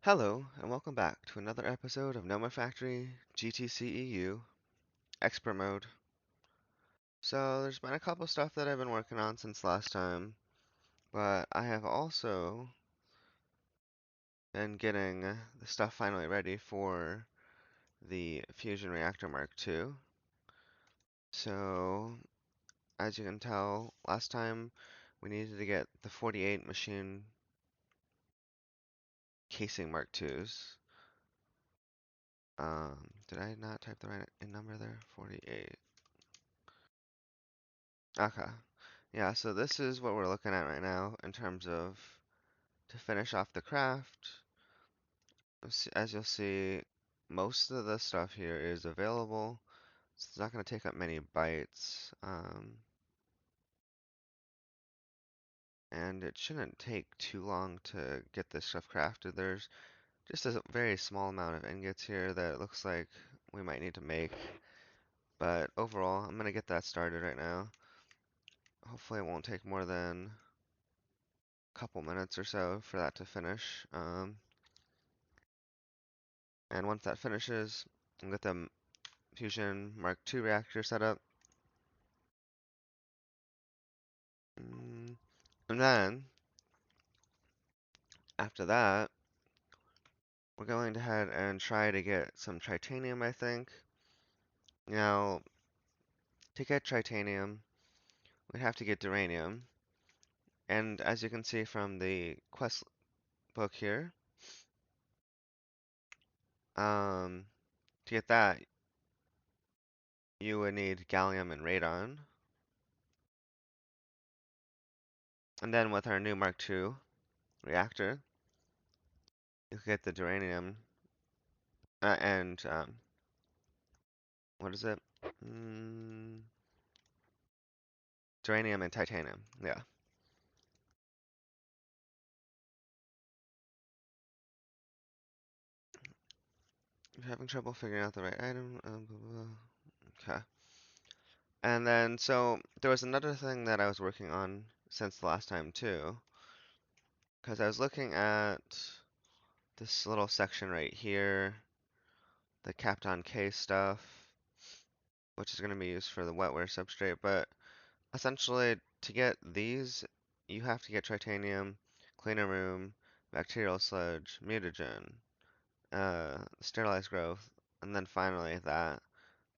Hello, and welcome back to another episode of Nomifactory GTCEu Expert Mode. So, there's been a couple stuff that I've been working on since last time, but I have also been getting the stuff finally ready for the Fusion Reactor Mark II. So, as you can tell, last time we needed to get the 48 machine casing Mark IIs. Did I not type the right number there? 48. Okay. Yeah, so this is what we're looking at right now in terms of to finish off the craft. As you'll see, most of the stuff here is available, so it's not going to take up many bytes. And it shouldn't take too long to get this stuff crafted. There's just a very small amount of ingots here that it looks like we might need to make. But overall, I'm going to get that started right now. Hopefully it won't take more than a couple minutes or so for that to finish. And once that finishes, I'll get the Fusion Mark II reactor set up. And then, after that, we're going to head and try to get some titanium, I think. Now, to get titanium, we'd have to get duranium. And as you can see from the quest book here, to get that, you would need gallium and radon. And then with our new Mark II reactor, you could get the duranium and what is it? Duranium and titanium. Yeah. You're having trouble figuring out the right item. Blah, blah, blah. Okay. And then, so there was another thing that I was working on since the last time too, because I was looking at this little section right here, the Kapton K stuff, which is going to be used for the wetware substrate. But essentially, to get these, you have to get titanium, cleaner room, bacterial sludge, mutagen, sterilized growth, and then finally that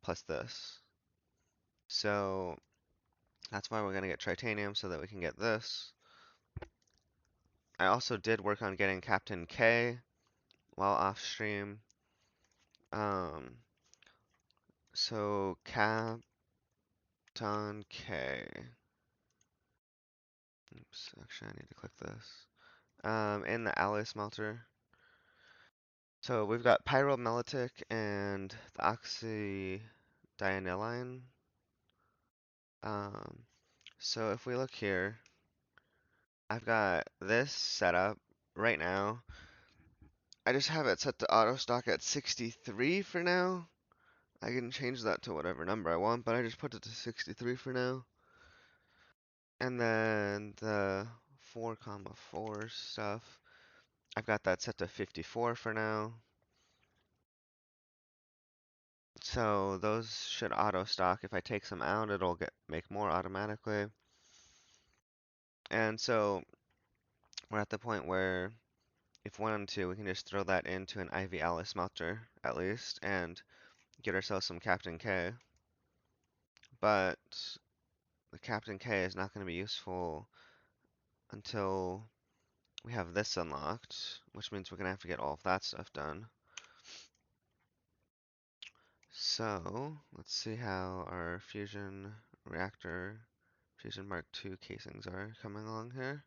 plus this. So that's why we're going to get titanium so that we can get this. I also did work on getting Captain K while off stream. Um, so Captain K. Oops, actually I need to click this. In the alloy smelter. So we've got pyromellitic and the oxydianiline. Um, so if we look here, I've got this set up right now. I just have it set to auto stock at 63 for now. I can change that to whatever number I want, but I just put it to 63 for now. And then the 4,4 stuff, I've got that set to 54 for now. So those should auto stock. If I take some out, it'll make more automatically. And so we're at the point where if we wanted to, we can just throw that into an IV alloy smelter at least and get ourselves some Captain K. But the Captain K is not going to be useful until we have this unlocked, which means we're going to have to get all of that stuff done. So, let's see how our fusion reactor, fusion Mark II casings are coming along here.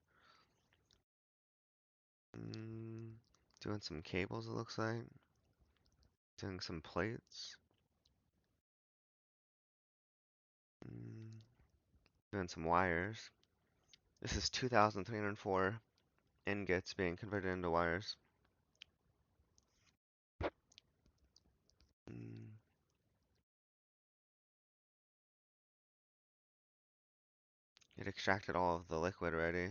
Doing some cables, it looks like. Doing some plates. Doing some wires. This is 2,304 ingots being converted into wires. It extracted all of the liquid already.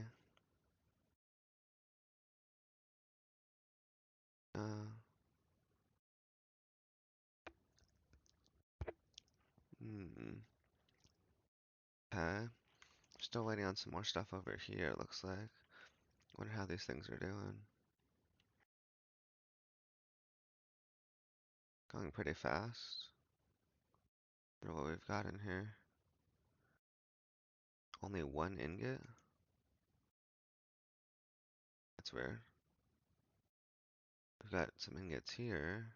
Okay. Still waiting on some more stuff over here, it looks like. Wonder how these things are doing. Going pretty fast. Wonder what we've got in here. Only one ingot? That's weird. We've got some ingots here.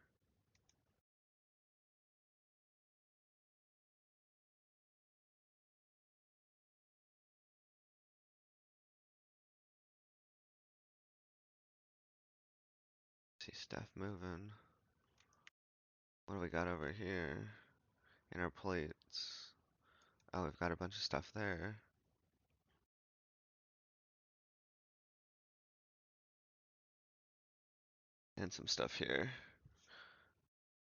See stuff moving. What do we got over here? In our plates. Oh, we've got a bunch of stuff there. And some stuff here.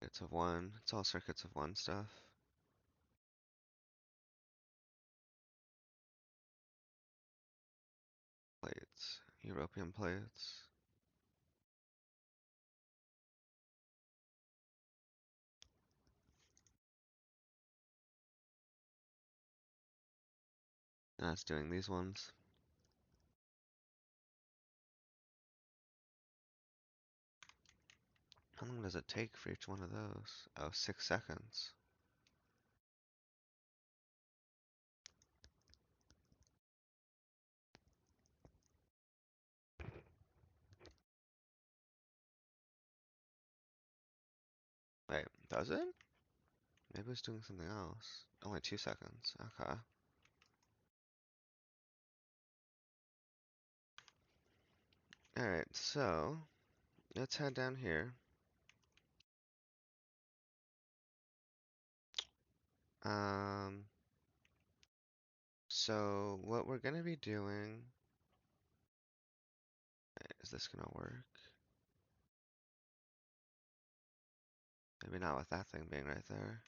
Circuits of one. It's all circuits of one stuff. Plates. European plates. And that's doing these ones. How long does it take for each one of those? Oh, 6 seconds. Wait, does it? Maybe it's doing something else. Only 2 seconds. Okay. Alright, so let's head down here. Um, so what we're gonna be doing, is this gonna work? Maybe not with that thing being right there.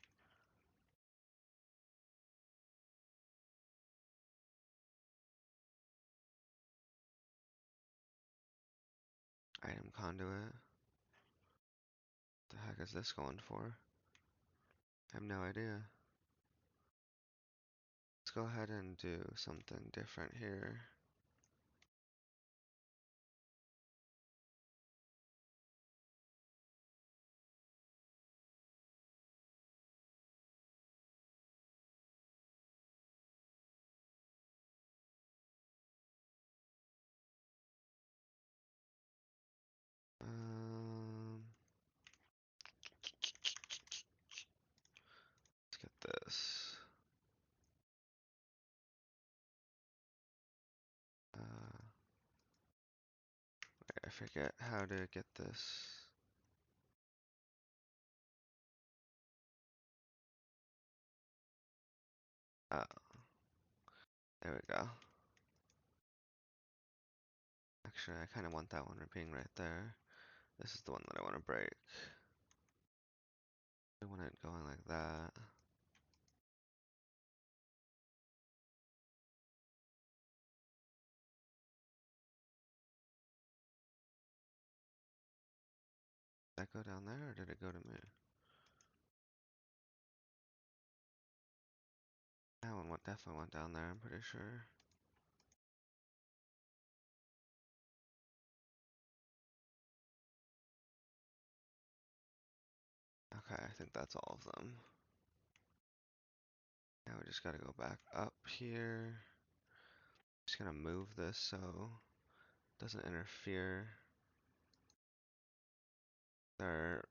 Item conduit. The heck is this going for? I have no idea. Let's go ahead and do something different here. Let's get this. I forget how to get this. Oh, there we go. Actually, I kind of want that one being right there. This is the one that I want to break. I want it going like that. Did that go down there or did it go to me? That one definitely went down there, I'm pretty sure. Okay, I think that's all of them. Now we just gotta go back up here. Just gonna move this so it doesn't interfere with our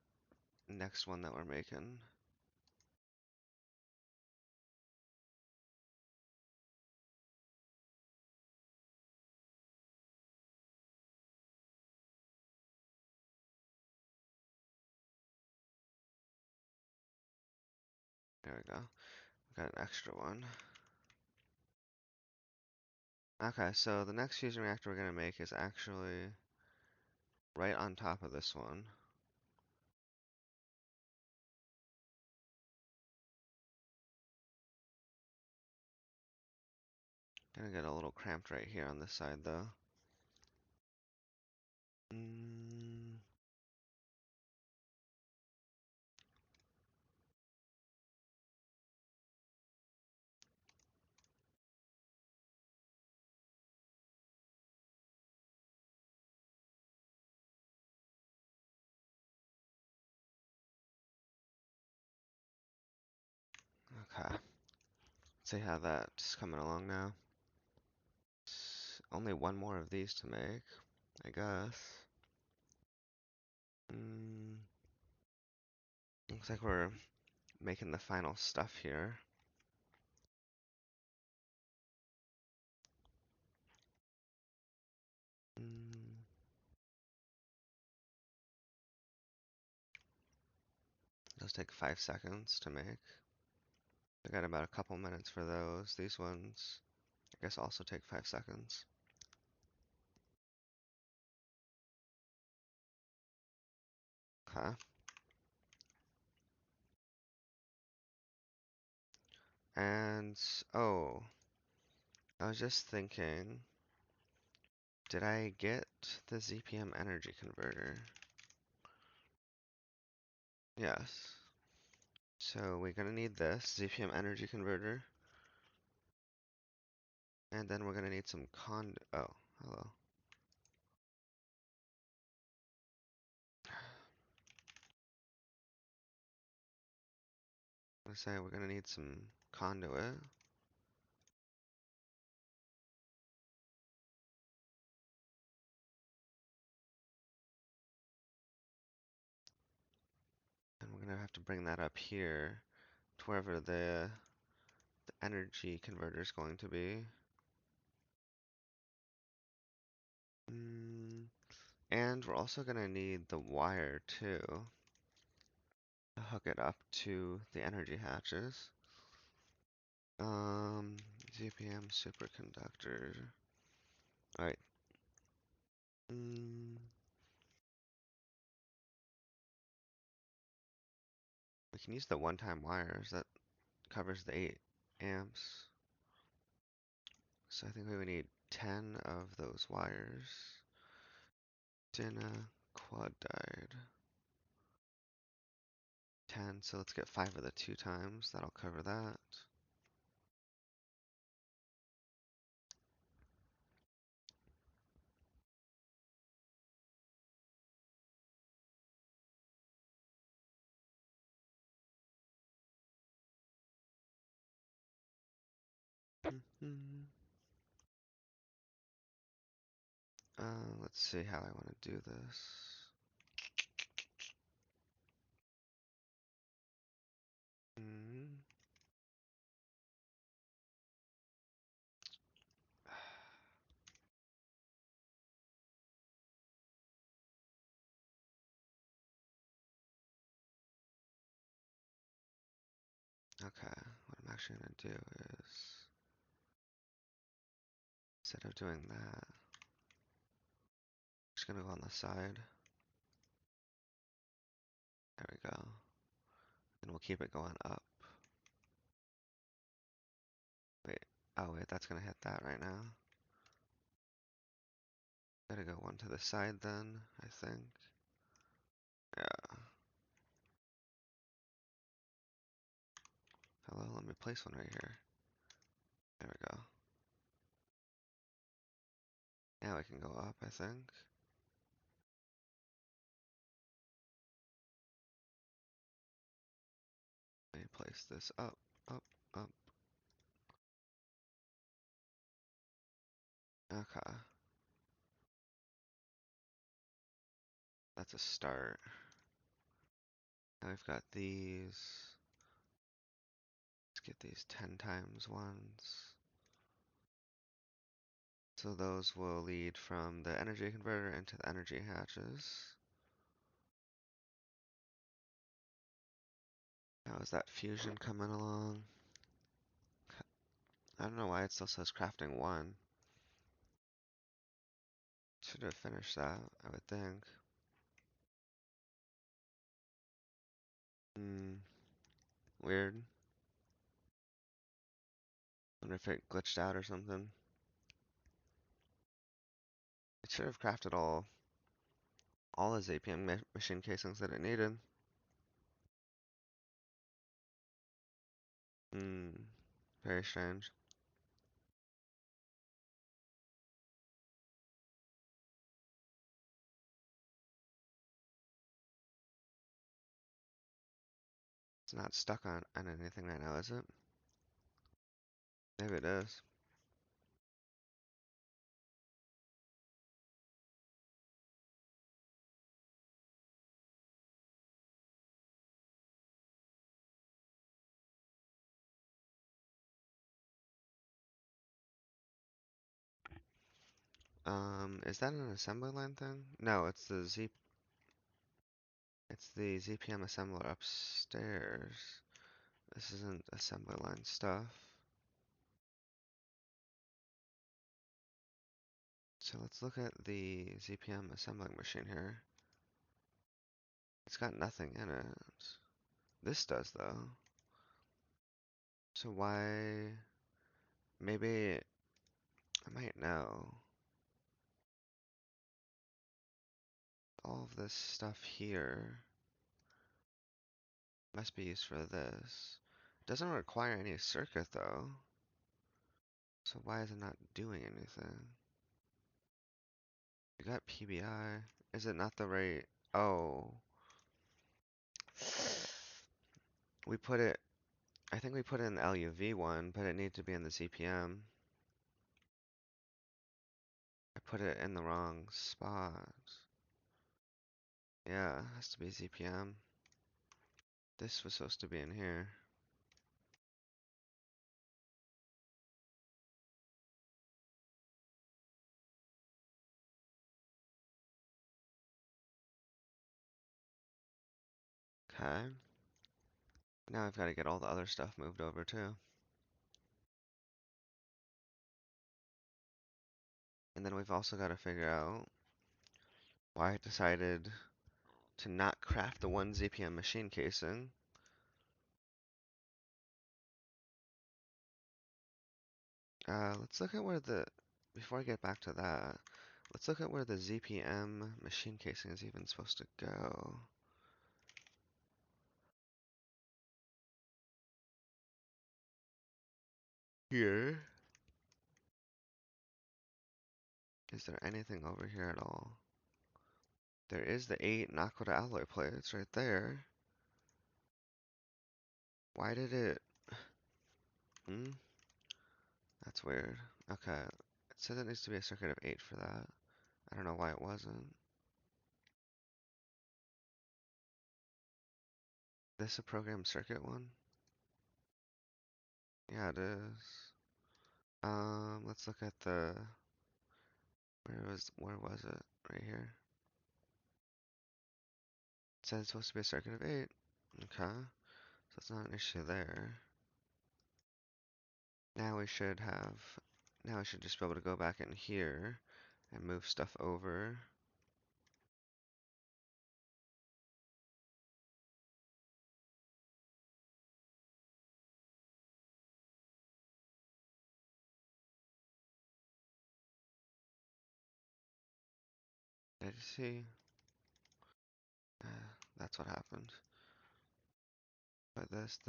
next one that we're making. There we go. We got an extra one. Okay, so the next fusion reactor we're gonna make is actually right on top of this one. Gonna get a little cramped right here on this side though. Mm, Okay. See how that's coming along now. Only one more of these to make, I guess. Looks like we're making the final stuff here. Those take 5 seconds to make. I got about a couple minutes for those. These ones, I guess, also take 5 seconds. Okay. And, oh, I was just thinking, did I get the ZPM energy converter? Yes. So we're gonna need this ZPM energy converter. And then we're gonna need some oh, hello. Let's say we're gonna need some conduit. And we're gonna have to bring that up here to wherever the energy converter is going to be. And we're also gonna need the wire too to hook it up to the energy hatches. ZPM superconductor. Alright. We can use the one-time wires that covers the 8 amps. So I think we would need 10 of those wires. Dina quad died. 10, so let's get 5 of the 2 times. That'll cover that. Let's see how I want to do this. Okay, what I'm actually going to do is, instead of doing that, I'm just going to go on the side. There we go. And we'll keep it going up. Wait, oh wait, that's going to hit that right now. Gotta go one to the side then, I think. Yeah. Hello, let me place one right here. There we go. Now we can go up, I think. Let me place this up, up, up. Okay. That's a start. Now we've got these. Let's get these 10 times ones. So those will lead from the energy converter into the energy hatches. How is that fusion coming along? I don't know why it still says crafting 1. Should have finished that, I would think. Weird. Wonder if it glitched out or something. It should have crafted all the APM machine casings that it needed. Very strange. It's not stuck on anything right now, is it? Maybe it is. Is that an assembly line thing? No, it's the ZPM assembler upstairs. This isn't assembly line stuff. So let's look at the ZPM assembling machine here. It's got nothing in it. This does though. So why? Maybe I might know. All of this stuff here must be used for this. Doesn't require any circuit though. So why is it not doing anything? You got PBI. Is it not the right? Oh. We put it, I think we put it in the LUV one, but it needed to be in the ZPM. I put it in the wrong spot. Yeah, it has to be ZPM. This was supposed to be in here. Okay. Now I've got to get all the other stuff moved over too. And then we've also got to figure out why I decided to not craft the one ZPM machine casing. Let's look at where before I get back to that, let's look at where the ZPM machine casing is even supposed to go. Here. Is there anything over here at all? There is the 8 Nakoda alloy plates right there. Why did it... Hmm? That's weird. Okay. It says it needs to be a circuit of 8 for that. I don't know why it wasn't. This a programmed circuit one? Yeah, it is. Let's look at the... Where was it? Right here. It says it's supposed to be a circuit of 8. Okay. So it's not an issue there. Now we should have... Now we should just be able to go back in here and move stuff over. Did you see? That's what happened. But this.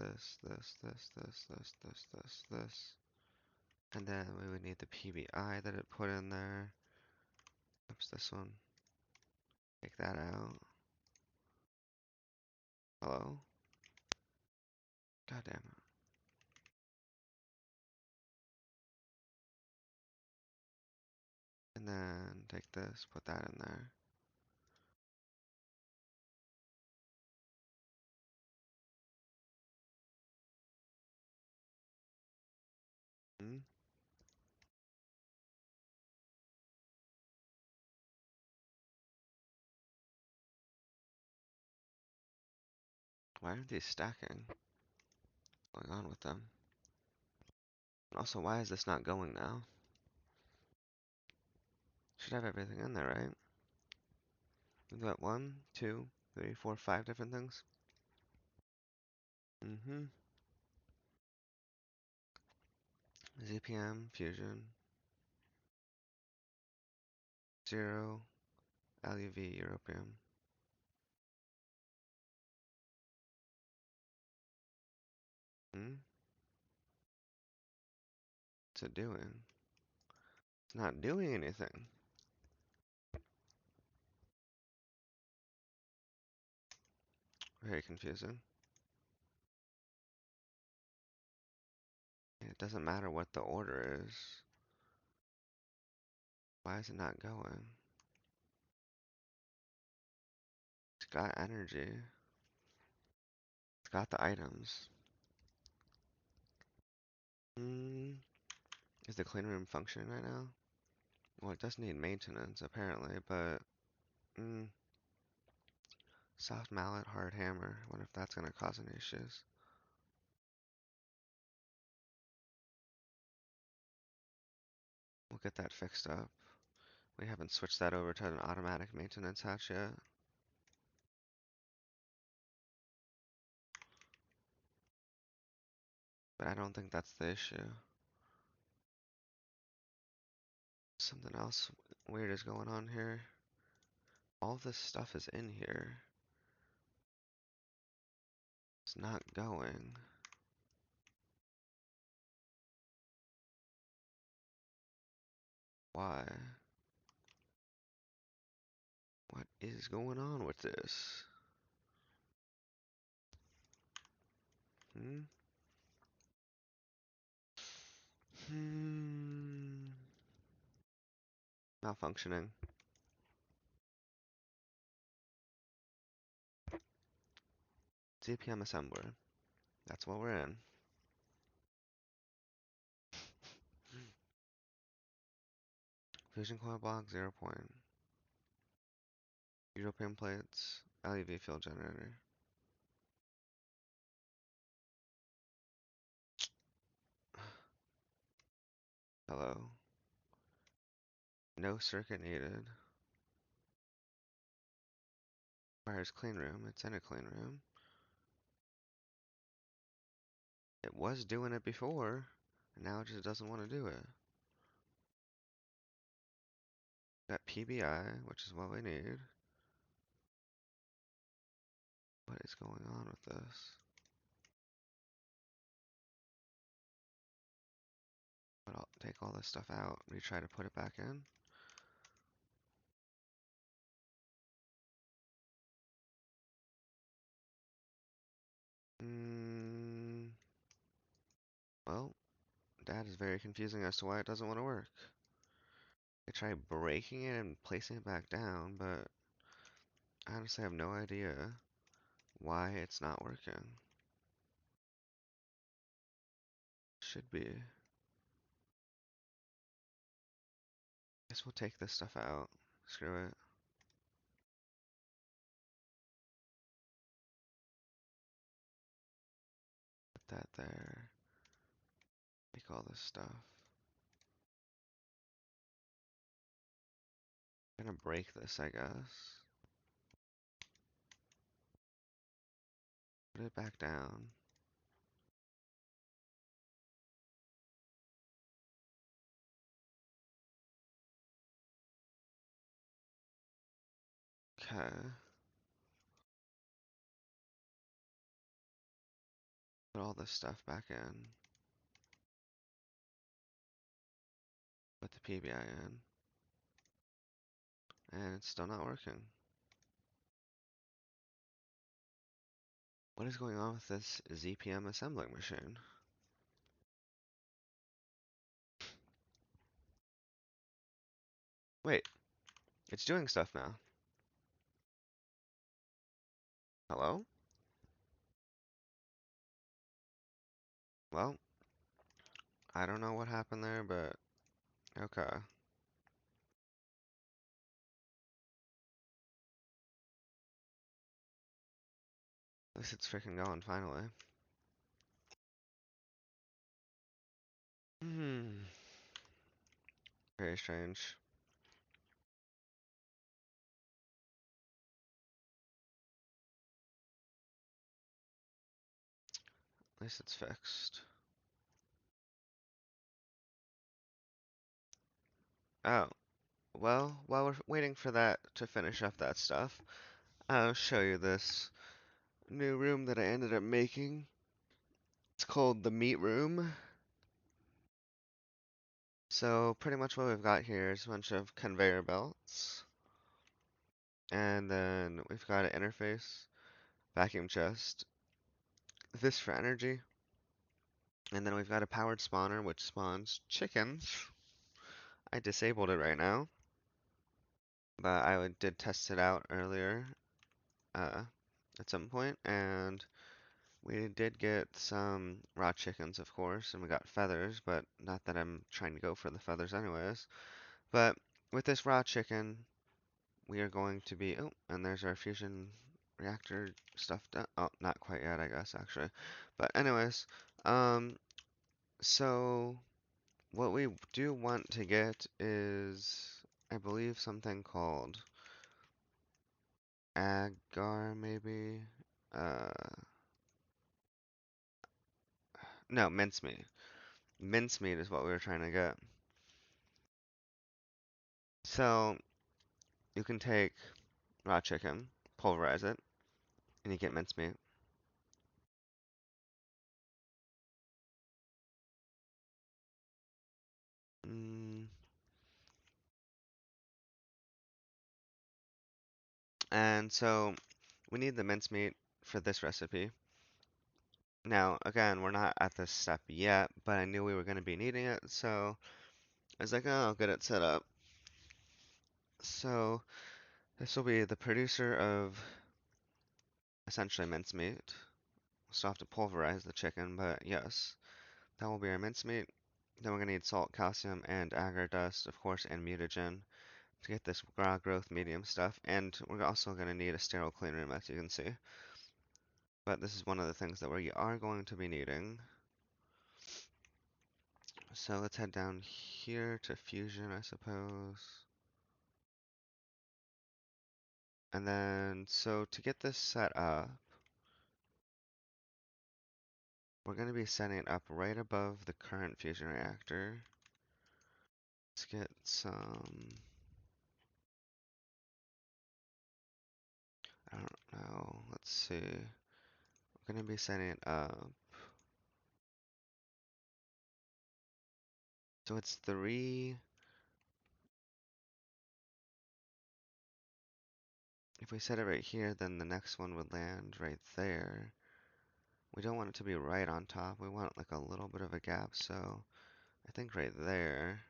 And then we would need the PBI that it put in there. Oops, this one. Take that out. Hello? God damn it. And then take this, put that in there. Hmm? Why aren't these stacking? What's going on with them? And also, why is this not going now? Should have everything in there, right? We've got 1, 2, 3, 4, 5 different things. Mm-hmm. ZPM, Fusion, 0, LUV, European. Hmm? What's it doing? It's not doing anything. Very confusing. It doesn't matter what the order is. Why is it not going? It's got energy. It's got the items. Hmm. Is the clean room functioning right now? Well, it does need maintenance, apparently, but... Mm, soft mallet, hard hammer. Wonder if that's gonna cause any issues. We'll get that fixed up. We haven't switched that over to an automatic maintenance hatch yet. But I don't think that's the issue. Something else weird is going on here. All this stuff is in here. It's not going. Why? What is going on with this? Hmm? Hmm. Malfunctioning. CPM assembler. That's what we're in. Fusion coil block, 0 point. European plates, LEV field generator. Hello. No circuit needed. Where's clean room? It's in a clean room. It was doing it before, and now it just doesn't want to do it. Got PBI, which is what we need. What is going on with this? But I'll take all this stuff out, retry to put it back in. Mm, well, that is very confusing as to why it doesn't want to work. I tried breaking it and placing it back down, but I honestly have no idea why it's not working. Should be. Guess we'll take this stuff out. Screw it. Put that there. Take all this stuff. I'm gonna break this, I guess. Put it back down. Okay. Put all this stuff back in. Put the PBI in. And it's still not working. What is going on with this ZPM assembling machine? Wait, it's doing stuff now. Hello? Well, I don't know what happened there, but okay. At least it's freaking going finally. Hmm. Very strange. At least it's fixed. Oh, well, while we're waiting for that to finish up that stuff, I'll show you this new room that I ended up making. It's called the meat room. So pretty much what we've got here is a bunch of conveyor belts. And then we've got an interface, vacuum chest, this for energy, And then we've got a powered spawner, which spawns chickens. I disabled it right now, but did test it out earlier uh, at some point, and we did get some raw chickens, of course, and we got feathers, but not that I'm trying to go for the feathers anyways. But with this raw chicken, we are going to be, oh, and there's our fusion reactor stuff done. Oh, not quite yet, I guess, actually. But anyways, um, so what we do want to get is, I believe, something called agar, maybe? Uh, no, mincemeat. Mincemeat is what we were trying to get. So you can take raw chicken, pulverize it, and you get mincemeat. Mm, and so we need the mincemeat for this recipe. Now, again, we're not at this step yet, but I knew we were going to be needing it, so I was like, oh, I'll get it set up. So this will be the producer of essentially mincemeat. Still have to pulverize the chicken, but yes, that will be our mincemeat. Then we're going to need salt, calcium, and agar dust, of course, and mutagen to get this raw growth medium stuff. And we're also going to need a sterile clean room, as you can see. But this is one of the things that we are going to be needing. So let's head down here to fusion, I suppose. And then, so to get this set up, we're going to be setting it up right above the current fusion reactor. Let's get some, I don't know, let's see. We're going to be setting it up. So it's 3. If we set it right here, then the next one would land right there. We don't want it to be right on top. We want like a little bit of a gap, so I think right there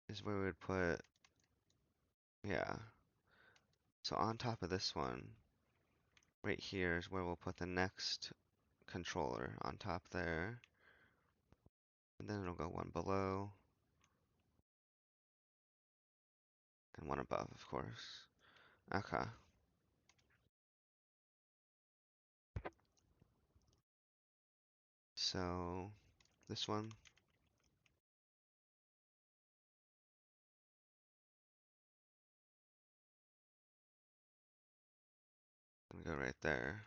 is where we would put, yeah. So on top of this one, right here is where we'll put the next controller on top there. And then it'll go one below and one above, of course. Okay. So this one, gonna go right there.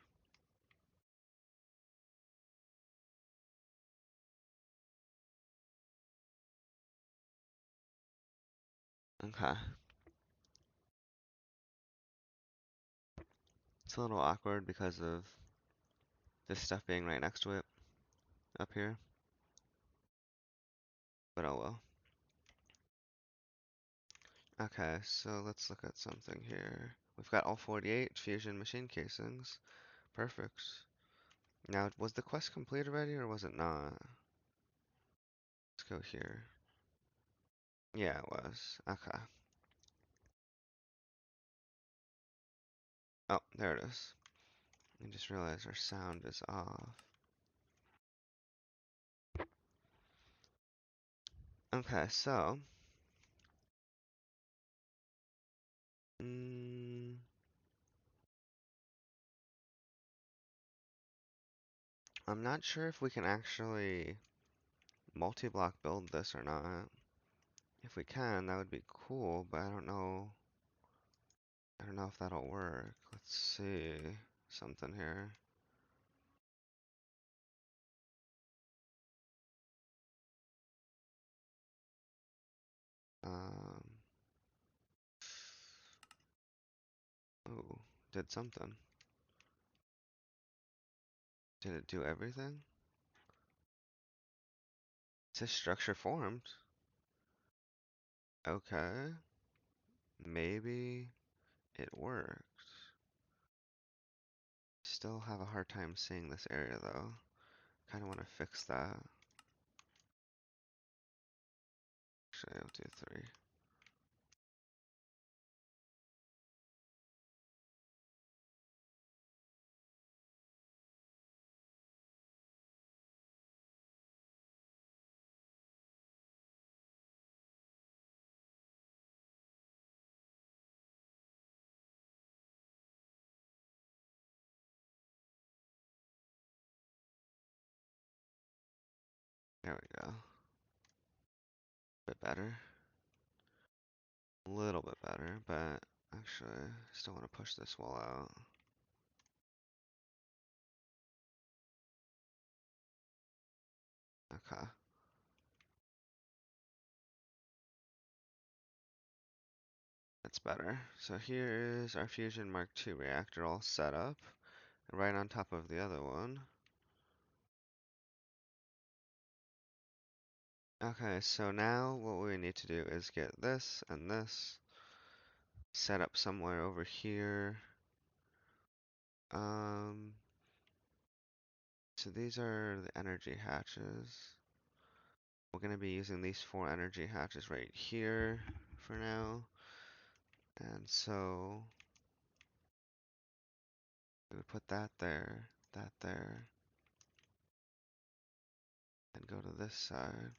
Okay. It's a little awkward because of this stuff being right next to it up here, but oh well. Okay, so let's look at something here. We've got all 48 fusion machine casings. Perfect. Now, was the quest complete already or was it not? Let's go here. Yeah, it was. Okay. Oh, there it is. I just realized our sound is off. Okay, so. Mm, I'm not sure if we can actually multi-block build this or not. If we can, that would be cool, but I don't know. I don't know if that'll work. Let's see something here. Um, oh, did something. Did it do everything? It says structure formed. Okay, maybe it worked. Still have a hard time seeing this area though. kind of want to fix that. Actually, I'll do 3. There we go. Bit better. A little bit better, but actually, still want to push this wall out. Okay. That's better. So here is our Fusion Mark II reactor all set up, right on top of the other one. Okay, so now what we need to do is get this and this set up somewhere over here. So these are the energy hatches. We're going to be using these 4 energy hatches right here for now. And so we would put that there, and go to this side.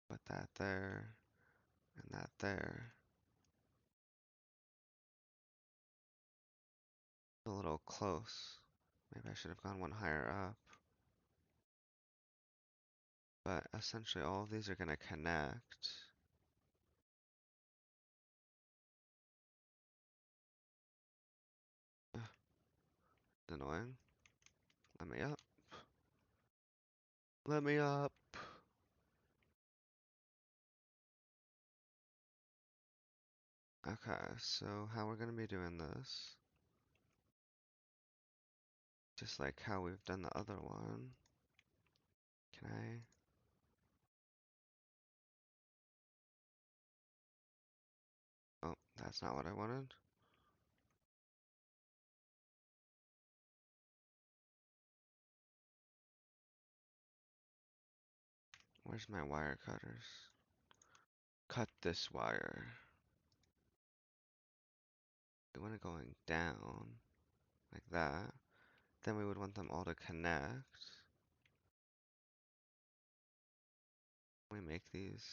Put that there, and that there. A little close. Maybe I should have gone one higher up. But essentially all of these are going to connect. Ugh, annoying. Let me up. Let me up. Okay, so how we're going to be doing this, just like how we've done the other one. Can I? Oh, that's not what I wanted. Where's my wire cutters? Cut this wire. We want it going down, like that. Then we would want them all to connect. We make these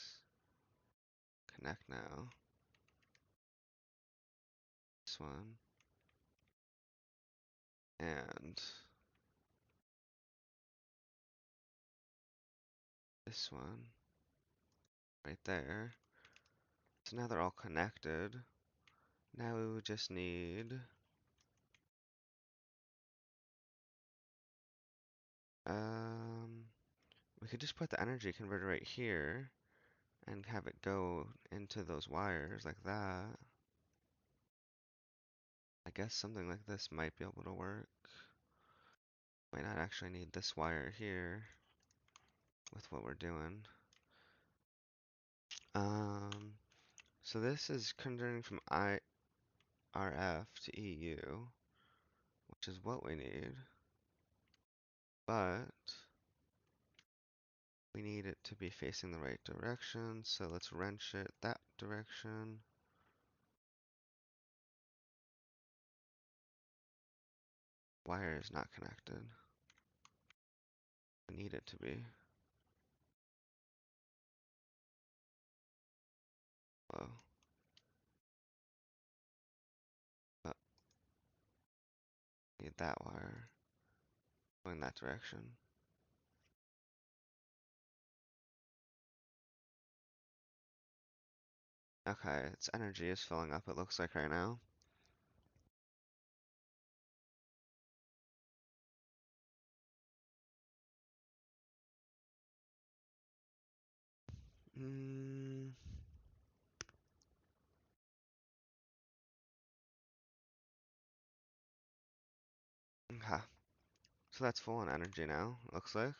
connect now. This one. And this one. Right there. So now they're all connected. Now we would just need um we could just put the energy converter right here and have it go into those wires like that. I guess something like this might be able to work. Might not actually need this wire here with what we're doing. Um, so this is converting from RF to EU, which is what we need, but we need it to be facing the right direction, so let's wrench it that direction. Wire is not connected. We need it to be. Whoa. Oh, need that wire going that direction. Okay, its energy is filling up, it looks like right now. Mm, okay. So that's full on energy now, looks like.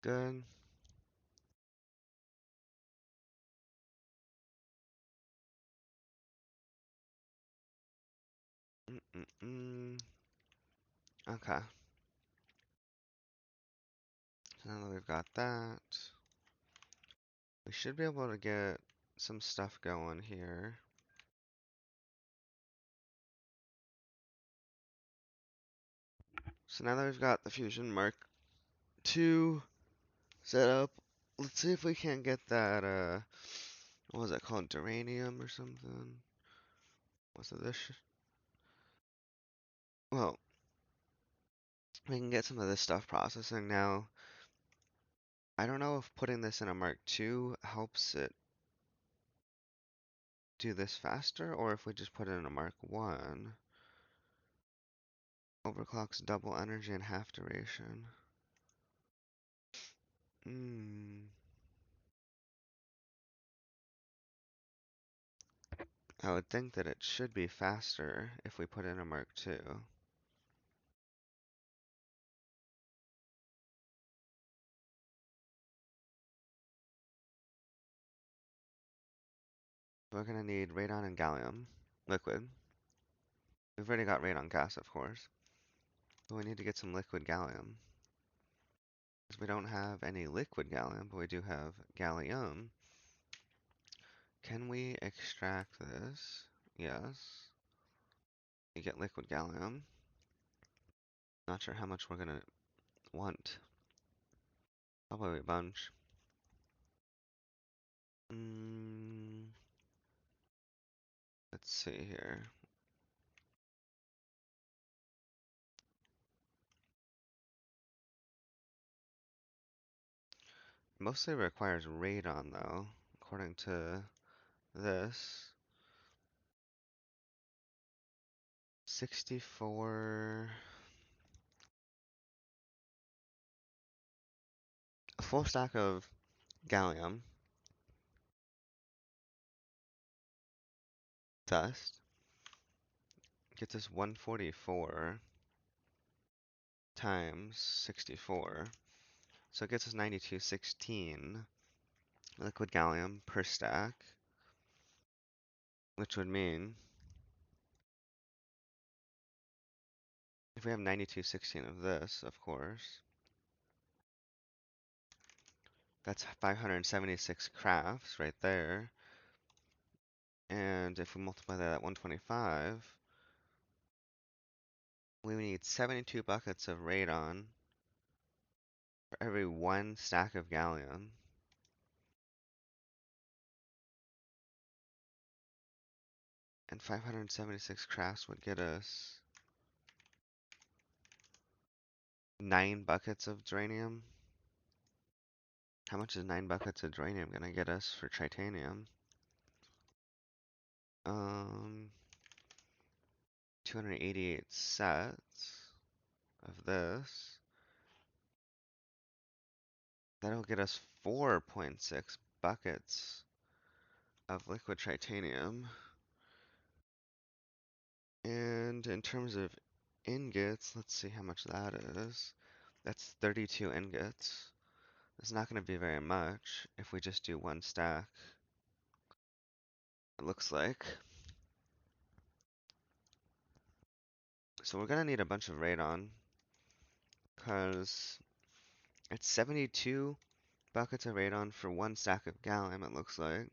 Good. Okay. So now that we've got that, we should be able to get some stuff going here. So now that we've got the Fusion Mark II set up, let's see if we can't get that, what was that called? Duranium or something? What's it, this? Well, we can get some of this stuff processing now. I don't know if putting this in a Mark II helps it do this faster, or if we just put it in a Mark I. Overclocks double energy and half duration. I would think that it should be faster if we put in a Mark II. We're gonna need radon and gallium, liquid. We've already got radon gas, of course. But we need to get some liquid gallium. Because we don't have any liquid gallium, but we do have gallium. Can we extract this? Yes. You get liquid gallium. Not sure how much we're gonna want. Probably a bunch. Let's see here. Mostly requires radon though, according to this. 64. A full stack of gallium dust gets us 144 times 64. So it gets us 9216 liquid gallium per stack, which would mean if we have 9216 of this, of course, that's 576 crafts right there. And if we multiply that at 125, we need 72 buckets of radon for every one stack of gallium. And 576 crafts would get us 9 buckets of uranium. How much is 9 buckets of uranium gonna get us for titanium? 288 sets of this. That'll get us 4.6 buckets of liquid titanium. And in terms of ingots, let's see how much that is. That's 32 ingots. It's not going to be very much if we just do one stack, it looks like. So we're going to need a bunch of radon, because it's 72 buckets of radon for one stack of gallium, it looks like.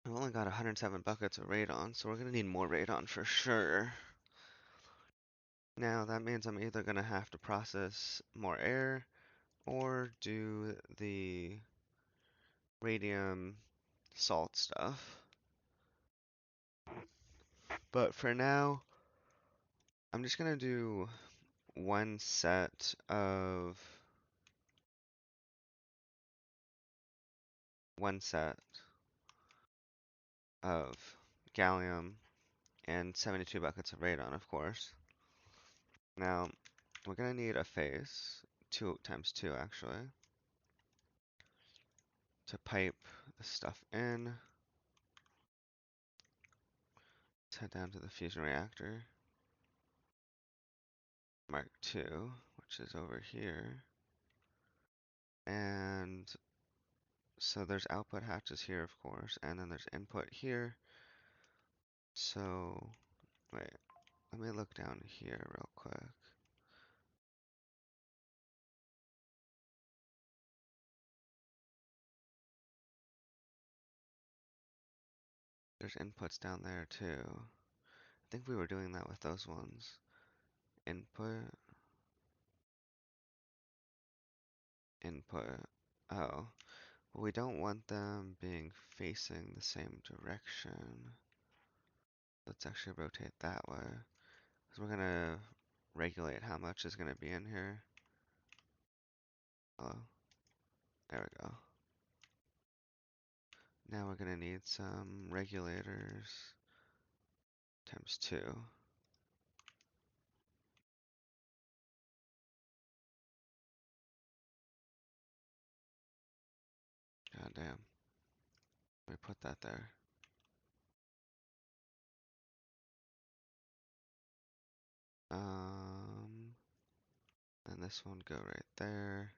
I've only got 107 buckets of radon, so we're going to need more radon for sure. Now, that means I'm either going to have to process more air or do the radium salt stuff. But for now, I'm just going to do one set of gallium and 72 buckets of radon, of course. Now, we're going to need a face, 2 times 2 actually, to pipe the stuff in. Let's head down to the fusion reactor. Mark II, which is over here. And so there's output hatches here, of course, and then there's input here. So Wait, let me look down here real quick. There's inputs down there too. I think we were doing that with those ones. Input, input. Oh, well, we don't want them being facing the same direction. Let's actually rotate that way. Because we're gonna regulate how much is gonna be in here. Oh, there we go. Now we're gonna need some regulators times 2. God damn. Let me put that there. And this one go right there.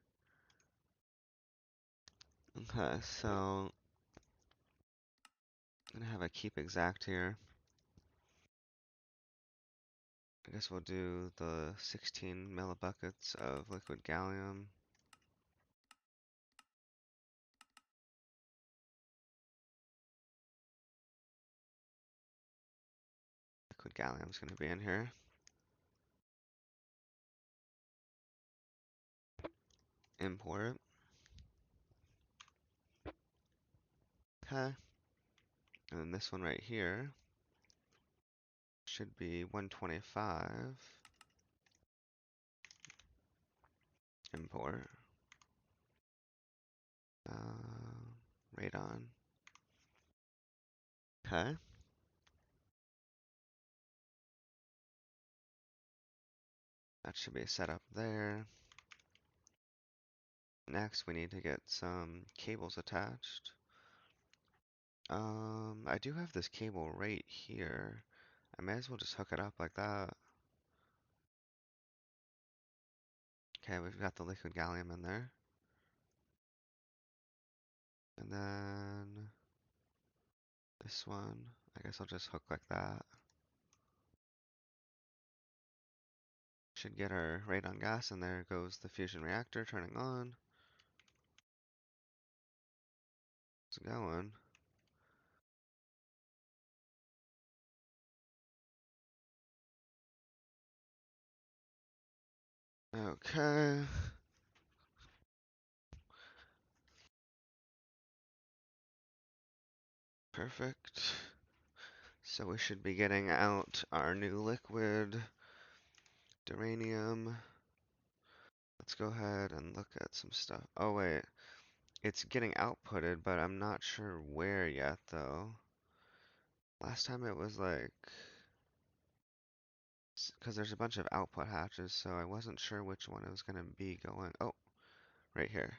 Okay, so I'm gonna have a keep exact here. I guess we'll do the 16 millibuckets of liquid gallium. Liquid gallium is gonna be in here. Import. Okay. And then this one right here should be 125. Import. Radon. Okay. That should be set up there. Next, we need to get some cables attached. I do have this cable right here. I may as well just hook it up like that. Okay, we've got the liquid gallium in there. And then this one, I guess I'll just hook like that. Should get our radon gas, and there goes the fusion reactor turning on. It's going. Okay. Perfect. So we should be getting out our new liquid uranium. Let's go ahead and look at some stuff. Oh wait, it's getting outputted, but I'm not sure where yet though. Last time it was like, because there's a bunch of output hatches, so I wasn't sure which one it was going to be going. Oh, right here.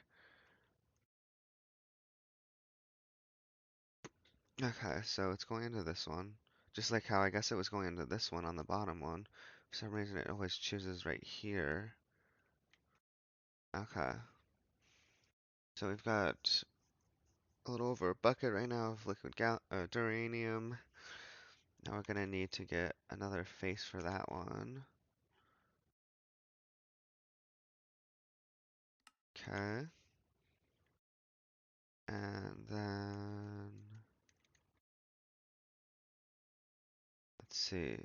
Okay, so it's going into this one. Just like how I guess it was going into this one on the bottom one. For some reason it always chooses right here. Okay. So we've got a little over a bucket right now of liquid uranium. Now we're gonna need to get another face for that one. Okay. And then let's see.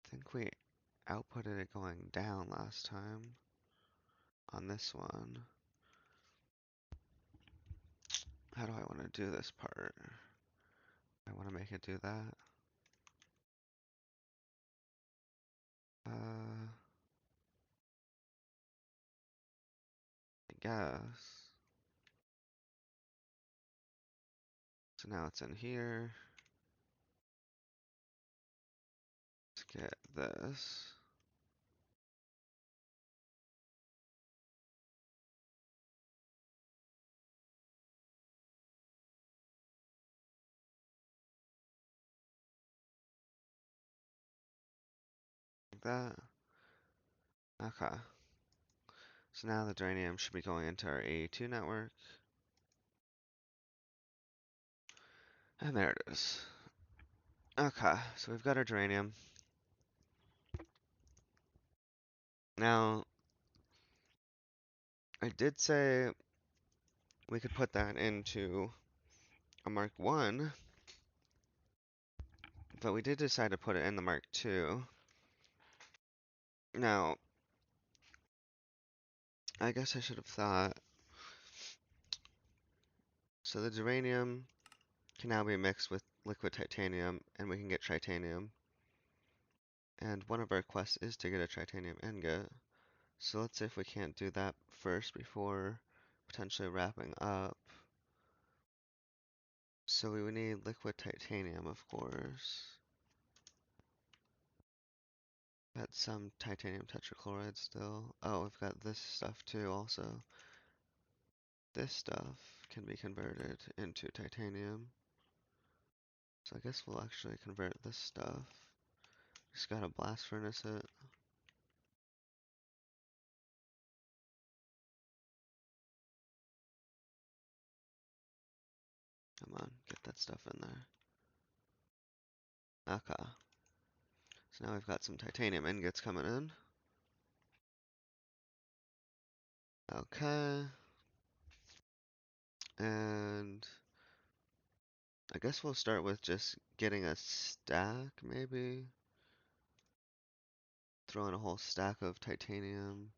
I think we outputted it going down last time on this one. How do I want to do this part? I want to make it do that. I guess. So now it's in here. Let's get this. Like that. Okay. So now the uranium should be going into our A2 network. And there it is. Okay, so we've got our geranium. Now, I did say we could put that into a Mark 1, but we did decide to put it in the Mark 2. Now, I guess I should have thought, so the geranium can now be mixed with liquid titanium, and we can get titanium. And one of our quests is to get a titanium ingot. So let's see if we can't do that first before potentially wrapping up. So we would need liquid titanium, of course. Got some titanium tetrachloride still. Oh, we've got this stuff too also. This stuff can be converted into titanium. So I guess we'll actually convert this stuff. Just gotta blast furnace it. Come on, get that stuff in there. Okay. So now we've got some titanium ingots coming in. Okay. And I guess we'll start with just getting a stack, maybe. Throw in a whole stack of titanium.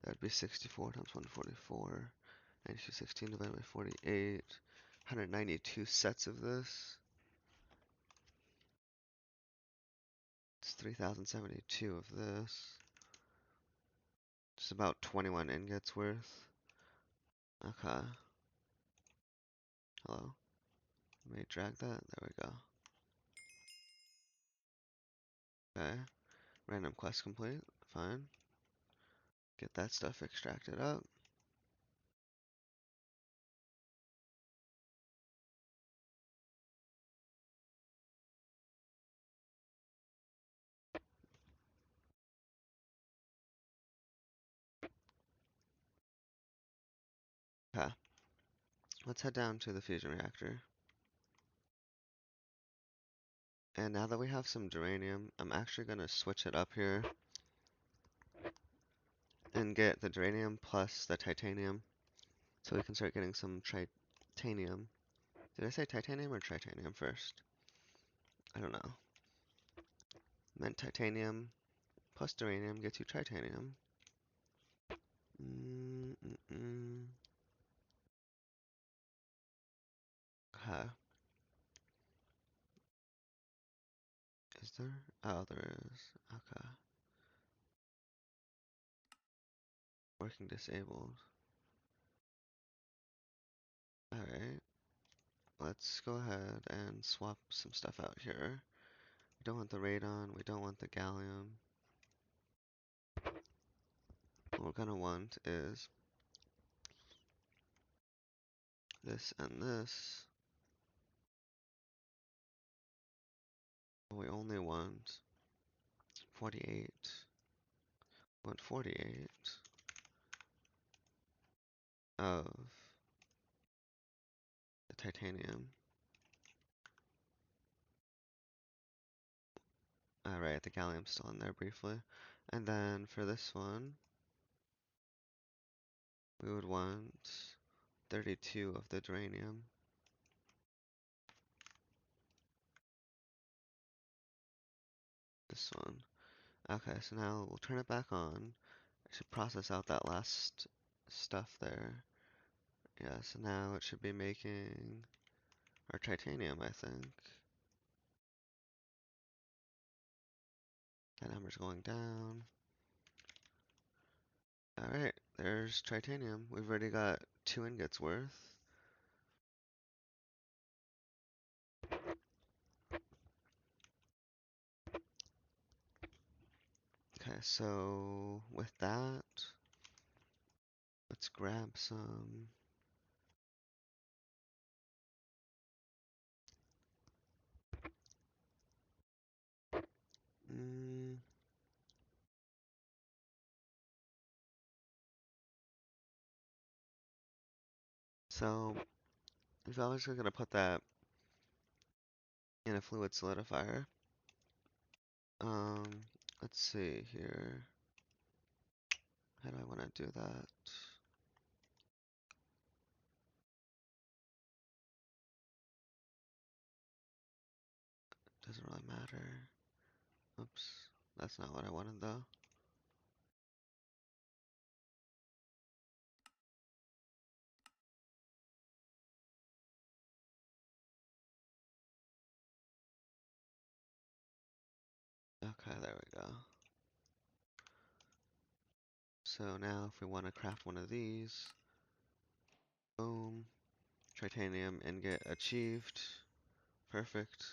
That would be 64 times 144. 9216 divided by 48. 192 sets of this. It's 3072 of this. Just about 21 ingots worth. Okay. Hello. Let me drag that. There we go. Okay. Random quest complete. Fine. Get that stuff extracted up. Okay. Let's head down to the fusion reactor. And now that we have some geranium, I'm actually going to switch it up here and get the geranium plus the titanium so we can start getting some titanium. Did I say titanium or tritanium first? I don't know. Meant titanium plus geranium gets you tritanium. Okay. Is there? Oh, there is. Okay. Working disabled. Alright. Let's go ahead and swap some stuff out here. We don't want the radon, we don't want the gallium. What we're gonna want is this and this. We only want 48. We want 48 of the titanium. Alright, the gallium's still in there briefly. And then for this one, we would want 32 of the geranium. This one. Okay, so now we'll turn it back on. I should process out that last stuff there. Yeah, so now it should be making our titanium, I think. That number's going down. Alright, there's titanium. We've already got 2 ingots worth. Okay, so with that, let's grab some. Mm, so, if I was going to put that in a fluid solidifier. Um, let's see here. How do I want to do that? Doesn't really matter. Oops, that's not what I wanted though. Okay, there we go. So now if we want to craft one of these, boom, titanium ingot achieved. Perfect.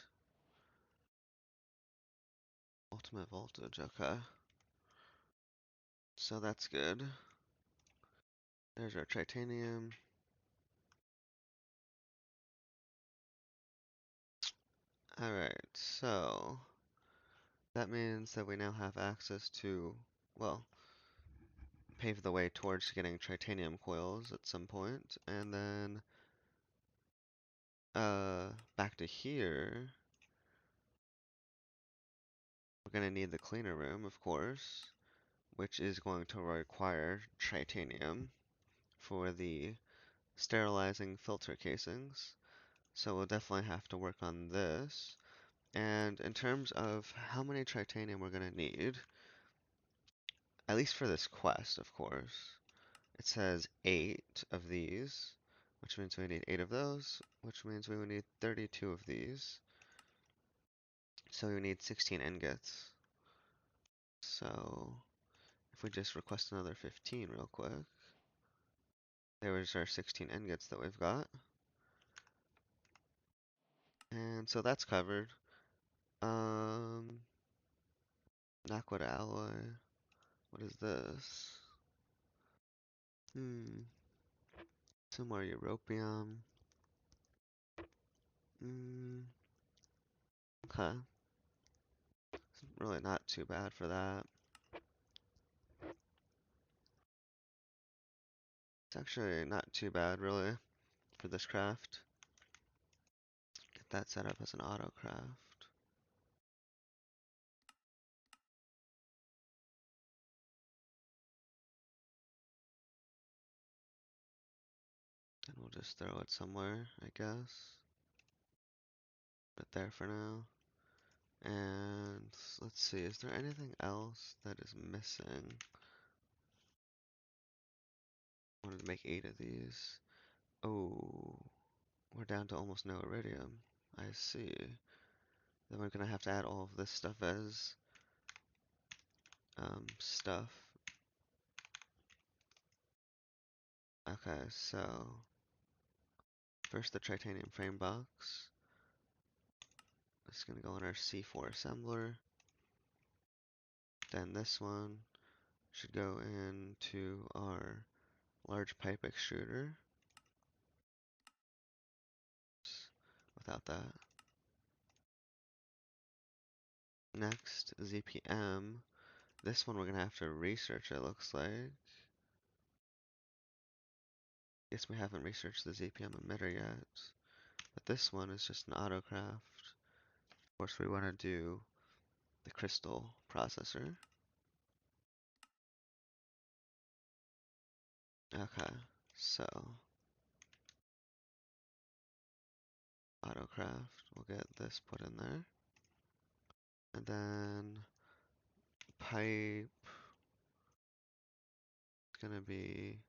Ultimate voltage, okay. So that's good. There's our titanium. Alright, so that means that we now have access to, well, pave the way towards getting titanium coils at some point, and then back to here, we're gonna need the cleaner room, of course, which is going to require titanium for the sterilizing filter casings. So we'll definitely have to work on this. And in terms of how many titanium we're gonna need, at least for this quest, of course, it says 8 of these, which means we need 8 of those, which means we would need 32 of these. So we need 16 ingots. So if we just request another 15 real quick, there's our 16 ingots that we've got. And so that's covered. Naquid alloy. What is this? Some more europium. Okay. It's really not too bad for that. It's actually not too bad, really, for this craft. Get that set up as an auto craft. And we'll just throw it somewhere, I guess. Put it there for now. And let's see, is there anything else that is missing? I wanted to make 8 of these. Oh, we're down to almost no iridium. I see. Then we're gonna have to add all of this stuff as stuff. Okay, so first the titanium frame box. This is gonna go in our C4 assembler. Then this one should go into our large pipe extruder. Without that. Next, ZPM. This one we're gonna have to research, it looks like. Guess we haven't researched the ZPM emitter yet. But this one is just an autocraft. Of course, we want to do the crystal processor. Okay, so autocraft, we'll get this put in there. And then pipe is gonna be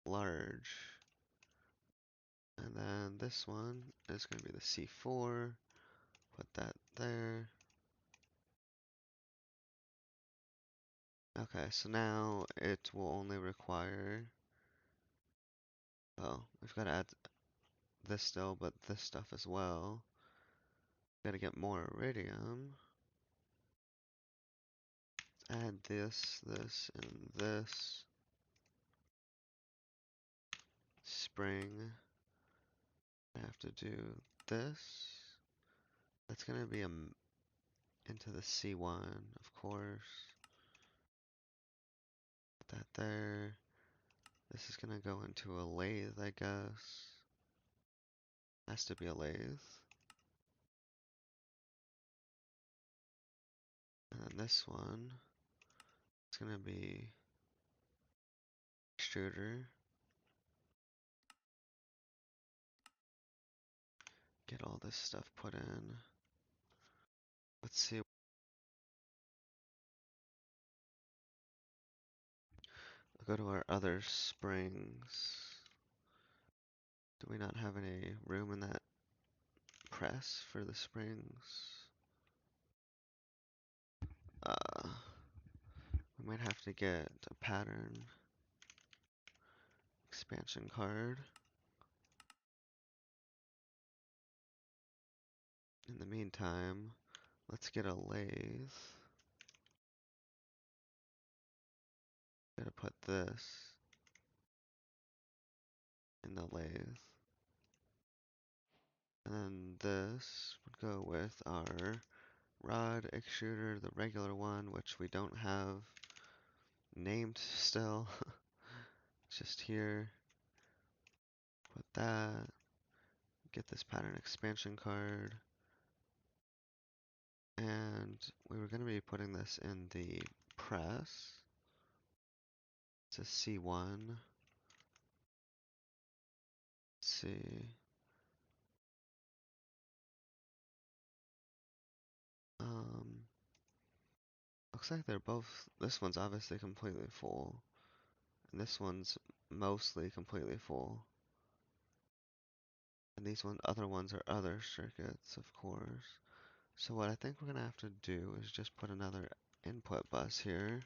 large. And then this one is gonna be the C4. Put that there. Okay, so now it will only require, well, we've got to add this still, but this stuff as well. Got to get more iridium. Add this, and this. Spring. I have to do this. That's gonna be into the C1, of course. Put that there. This is gonna go into a lathe, I guess. Has to be a lathe. this one is gonna be extruder. Get all this stuff put in. Let's see. I'll go to our other springs. Do we not have any room in that press for the springs? We might have to get a pattern expansion card. In the meantime, let's get a lathe. Gotta put this in the lathe. And then this would go with our rod extruder, the regular one, which we don't have named still. Just here. Put that. Get this pattern expansion card. And we were going to be putting this in the press. It's a C1. Let's see. Looks like they're both, this one's obviously completely full, and this one's mostly completely full. And these other ones are other circuits, of course. So what I think we're gonna have to do is just put another input bus here.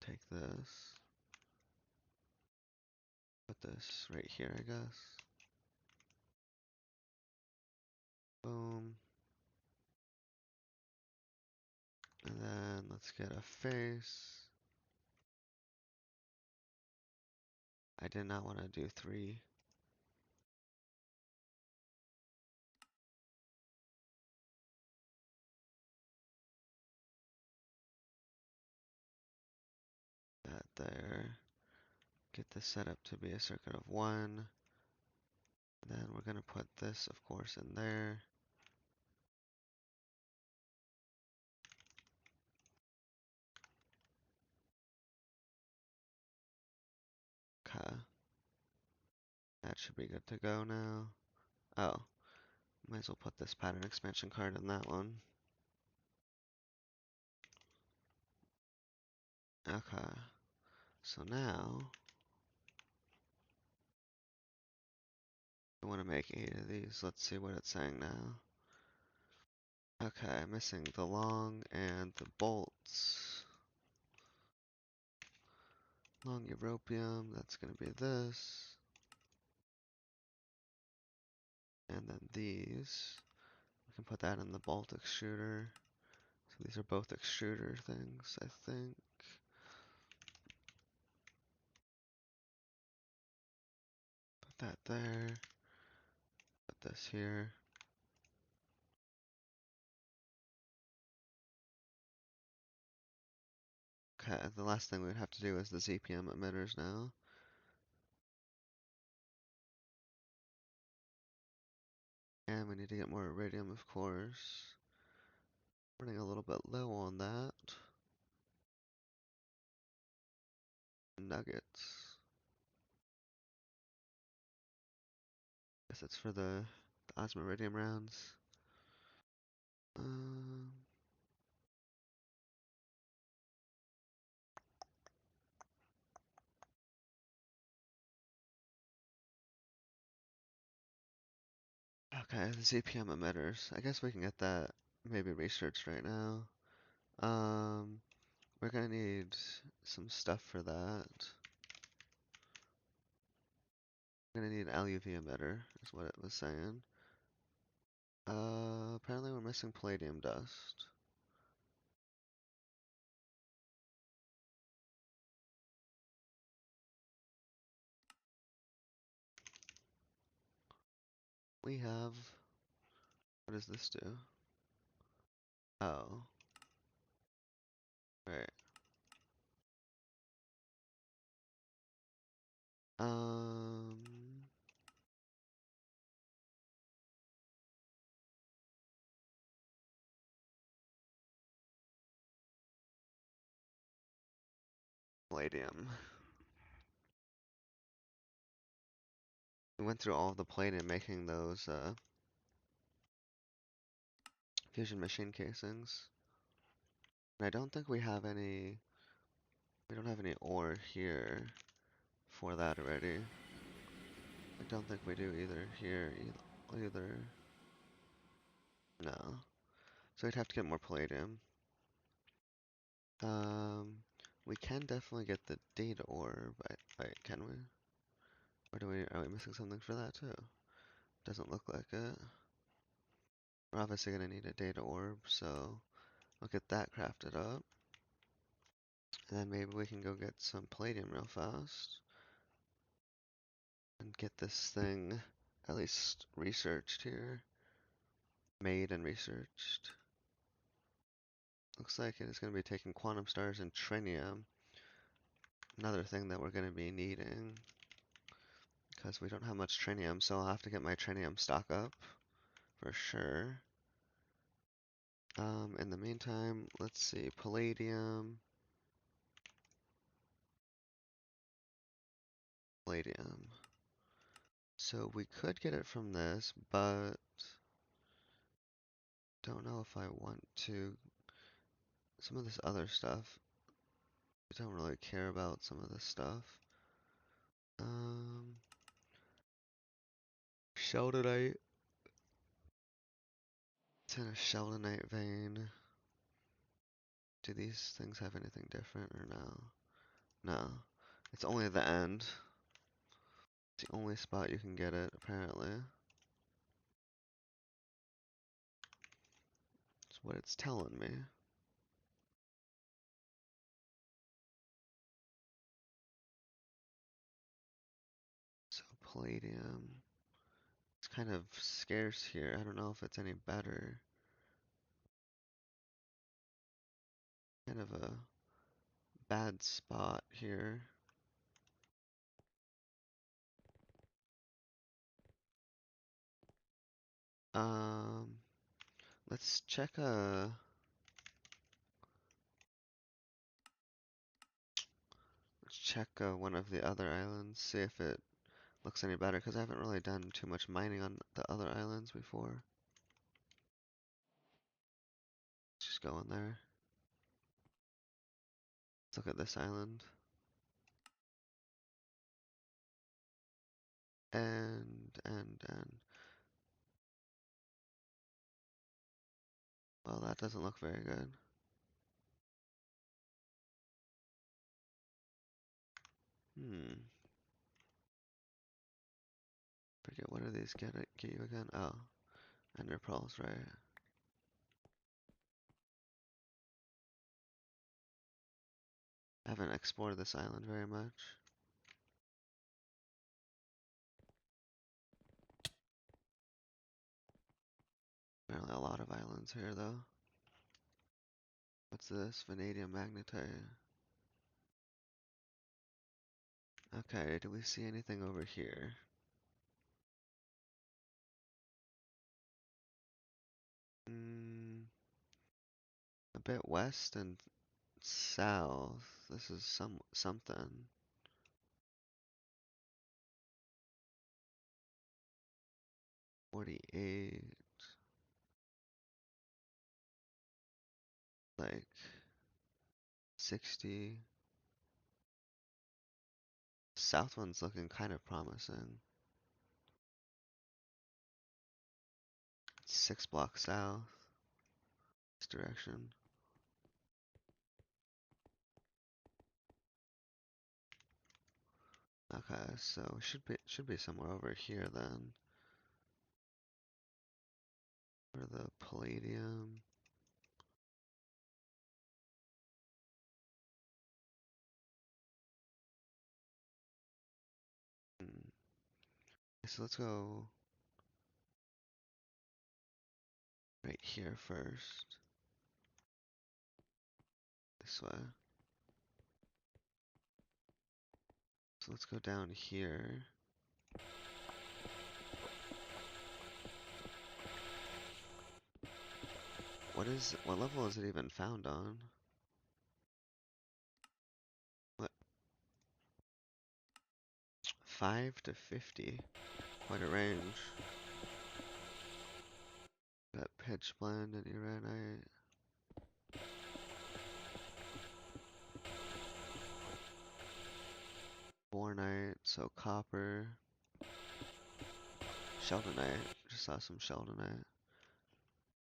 Take this, put this right here, I guess. Boom. And then let's get a face. I did not want to do 3. That there. Get this set up to be a circuit of 1. Then we're gonna put this, of course, in there. Okay. That should be good to go now. Oh, might as well put this pattern expansion card in that one. Okay. So now, I want to make 8 of these. Let's see what it's saying now. Okay, missing the long and the bolts. Long europium, that's going to be this. And then these. We can put that in the bolt extruder. So these are both extruder things, I think. Put that there. Put this here. Okay, the last thing we'd have to do is the ZPM emitters now. And we need to get more iridium, of course. Running a little bit low on that. Nuggets. Guess it's for the osmiridium rounds. Um, okay, the ZPM emitters. I guess we can get that maybe researched right now. We're gonna need some stuff for that. We're gonna need an LUV emitter, is what it was saying. Apparently we're missing palladium dust. We have, what does this do? Oh. Right. Um, Palladium. We went through all of the palladium making those fusion machine casings. And I don't think we have any. We don't have any ore here for that already. I don't think we do either here either. No. So we'd have to get more palladium. Um, we can definitely get the data orb. Wait, can we? Or are we missing something for that too? Doesn't look like it. We're obviously gonna need a data orb, so we'll get that crafted up. And then maybe we can go get some palladium real fast. And get this thing at least researched here. Made and researched. Looks like it is going to be taking quantum stars and trinium. Another thing that we're going to be needing. Because we don't have much trinium, so I'll have to get my trinium stock up. For sure. In the meantime, let's see. Palladium. Palladium. So we could get it from this, but don't know if I want to. Some of this other stuff. I don't really care about some of this stuff. Um, Sheldonite. It's in a Sheldonite vein. Do these things have anything different or no? No. It's only the end. It's the only spot you can get it, apparently. That's what it's telling me. So palladium. It's kind of scarce here. I don't know if it's any better. Kind of a bad spot here. Um, let's check one of the other islands, see if it looks any better, because I haven't really done too much mining on the other islands before. Let's just go in there. Let's look at this island. And well, that doesn't look very good. Forget, what do these get you again? Oh, ender pearls, right? I haven't explored this island very much. Apparently a lot of islands here though. What's this? Vanadium magnetite. Okay, do we see anything over here? A bit west and south. This is something. 48. Like 60. South one's looking kind of promising. 6 blocks south. This direction. Okay, so should be somewhere over here then. For the palladium. So let's go right here first. this way. So let's go down here. What level is it even found on? What? 5 to 50. Quite a range. Got pitch blende and uranite. Bornite, so copper. Sheldonite. Just saw some sheldonite.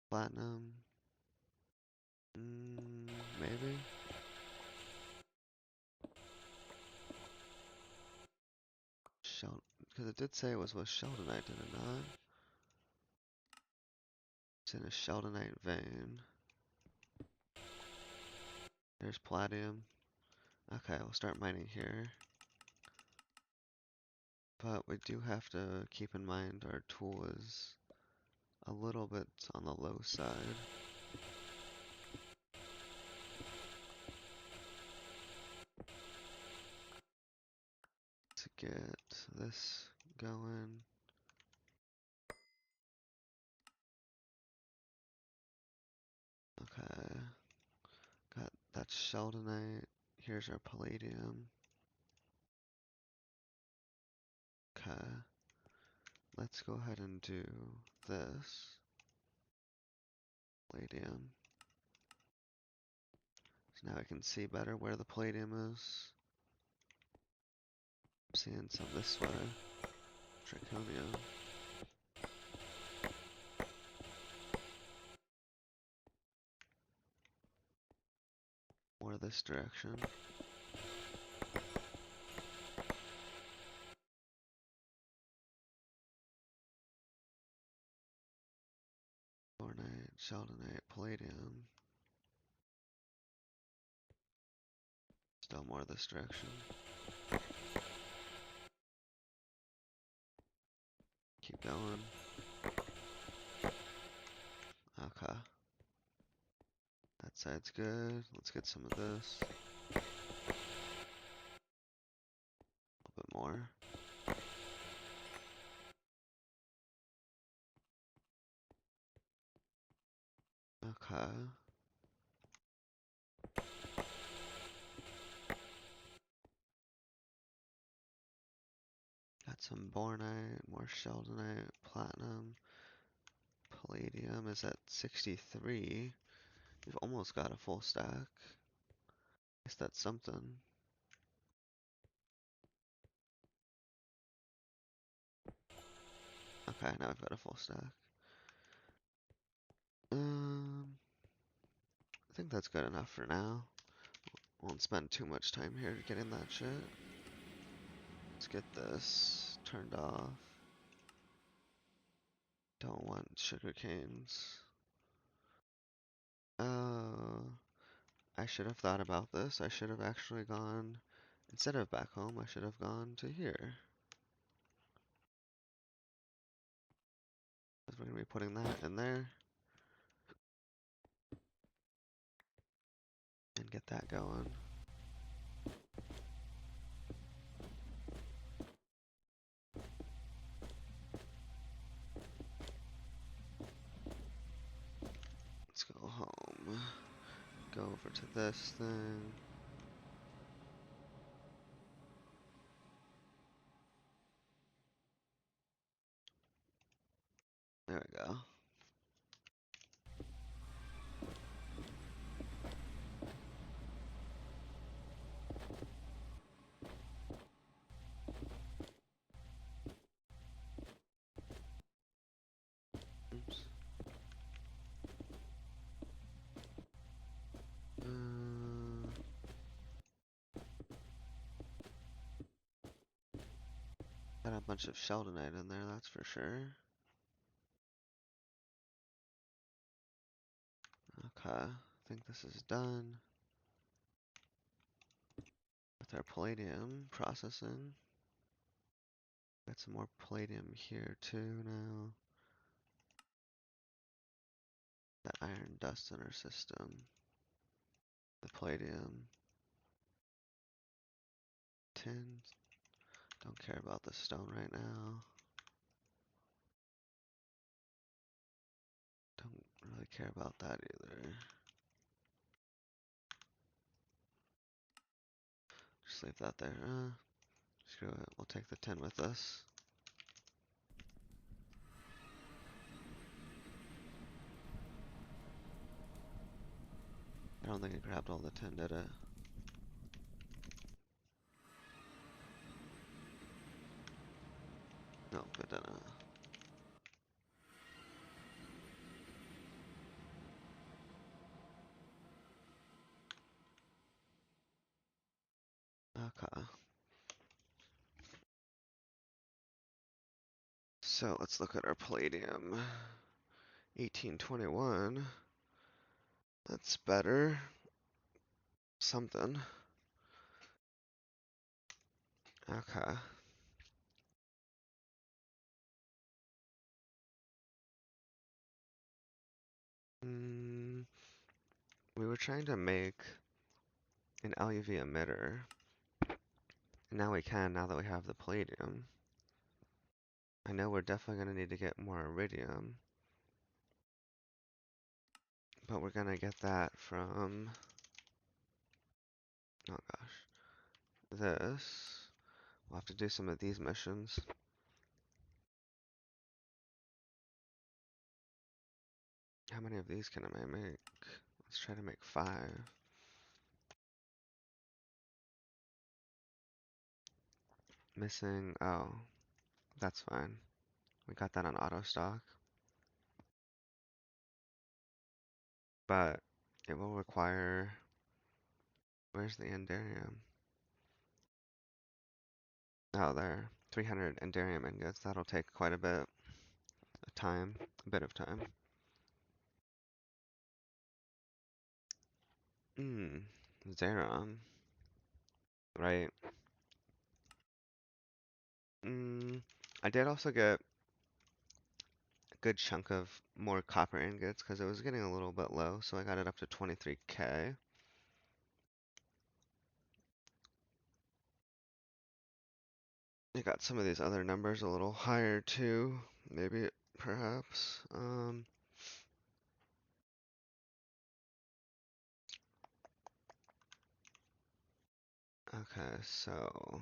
Platinum. Maybe. Because it did say it was with sheldonite, did it not? It's in a sheldonite vein. There's palladium. Okay, we'll start mining here. But we do have to keep in mind our tool is a little bit on the low side. To get this going. Okay. Got that sheldonite. Here's our palladium. Okay. Let's go ahead and do this. Palladium. So now I can see better where the palladium is. I'm seeing some this way. Draconium. More this direction. Bornite, sheldonite, palladium. Still more this direction. Keep going. Okay. That side's good. Let's get some of this. A little bit more. Okay. Got some bornite, more sheldonite, platinum, palladium is at 63. We've almost got a full stack. Guess that's something. Okay, now I've got a full stack. I think that's good enough for now. Won't spend too much time here getting that shit. Let's get this turned off. Don't want sugar canes. I should have thought about this. I should have actually gone, instead of back home, I should have gone to here. Because we're going to be putting that in there. And get that going. Let's go home. Go over to this thing. There we go. Oops. Got a bunch of sheldonite in there, that's for sure. Okay, I think this is done. With our palladium processing. Got some more palladium here too now. That iron dust in our system. the palladium. Tin. Don't care about the stone right now. Don't really care about that either. Just leave that there. Screw it. We'll take the tin with us. I don't think it grabbed all the tin, did it? Nope, it didn't. Okay. So let's look at our palladium. 1821. That's better. Something. Okay. Mm, we were trying to make an LUV emitter. And now we can, now that we have the palladium. I know we're definitely going to need to get more iridium. But we're going to get that from... Oh gosh. This. We'll have to do some of these missions. How many of these can I make? Let's try to make 5. Missing. Oh, that's fine. We got that on auto stock. But it will require. Where's the Enderium? Oh, there. 300 Enderium ingots. That'll take quite a bit of time. A bit of time. Zeron. Right. I did also get a good chunk of more copper ingots because it was getting a little bit low, so I got it up to 23k. I got some of these other numbers a little higher too, maybe, perhaps. Okay, so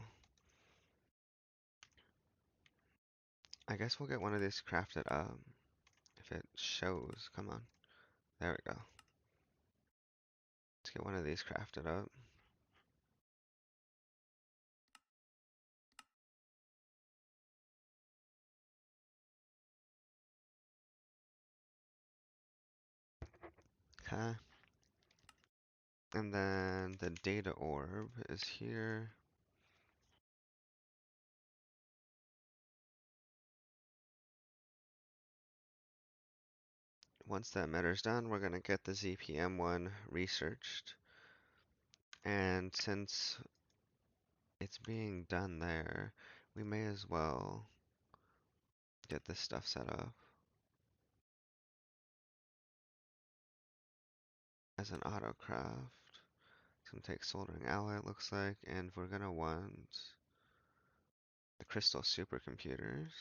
I guess we'll get one of these crafted up. If it shows, come on. There we go. Let's get one of these crafted up. Okay. And then the data orb is here. Once that emitter's done, we're gonna get the ZPM one researched. And since it's being done there, we may as well get this stuff set up as an autocraft. It's gonna take soldering alloy, it looks like, and we're gonna want the crystal supercomputers.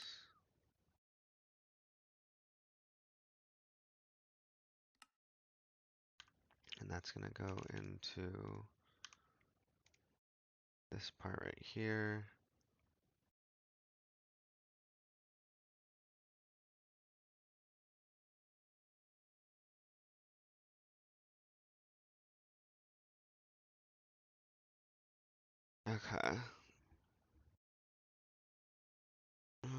And that's gonna go into this part right here. Okay.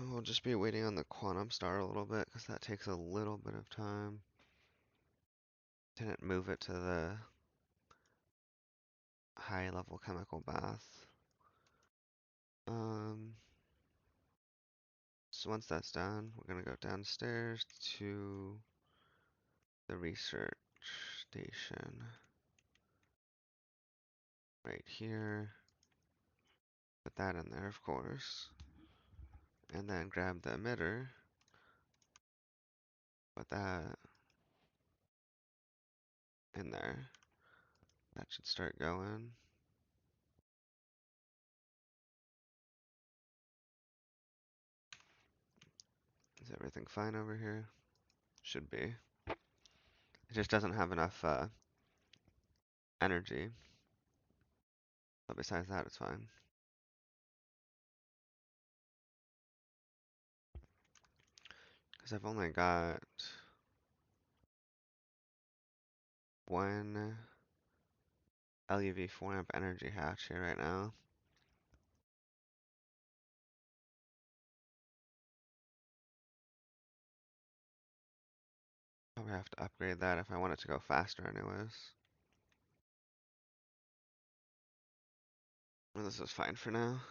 We'll just be waiting on the quantum star a little bit because that takes a little bit of time. Didn't move it to the high level chemical bath. So once that's done, we're gonna go downstairs to the research station right here. Put that in there, of course. And then grab the emitter. Put that in there. That should start going. Is everything fine over here? Should be. It just doesn't have enough energy. But besides that, it's fine. Because I've only got one LUV 4 amp energy hatch here right now. Probably have to upgrade that if I want it to go faster anyways. Well, this is fine for now.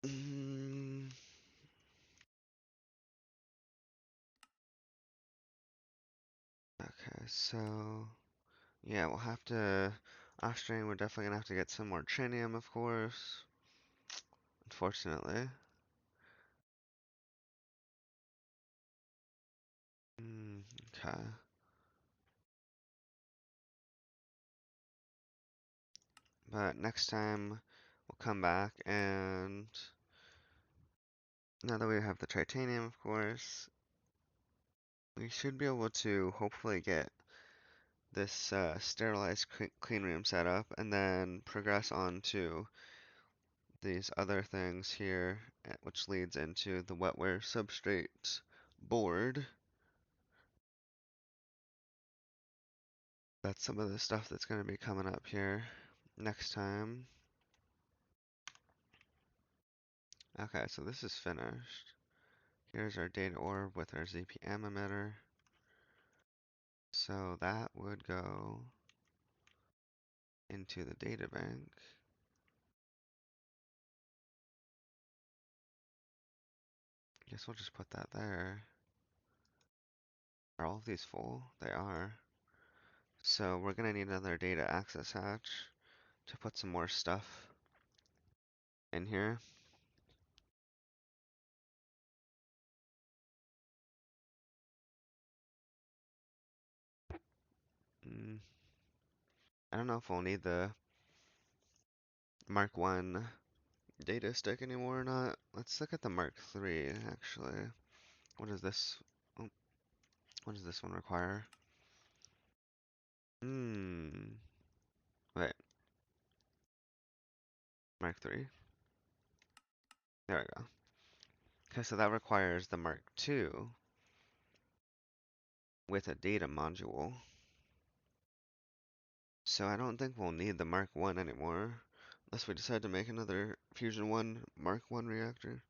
Mm, okay, so yeah, we'll have to. Austrian, we're definitely gonna have to get some more trinium, of course. Unfortunately. Okay. But next time we'll come back and now that we have the titanium, of course, we should be able to hopefully get this sterilized clean room set up and then progress on to these other things here, which leads into the wetware substrate board. That's some of the stuff that's going to be coming up here next time. Okay, so this is finished. Here's our data orb with our ZPM emitter. So that would go into the data bank. Guess we'll just put that there. Are all of these full? They are. So we're gonna need another data access hatch to put some more stuff in here. Mm, I don't know if we'll need the Mark 1 data stick anymore or not. Let's look at the Mark 3 actually. What is this? Oh, what does this one require? Hmm. Wait. Mark 3. There we go. Okay, so that requires the Mark 2 with a data module. So I don't think we'll need the Mark 1 anymore. Unless we decide to make another Fusion 1 Mark 1 reactor.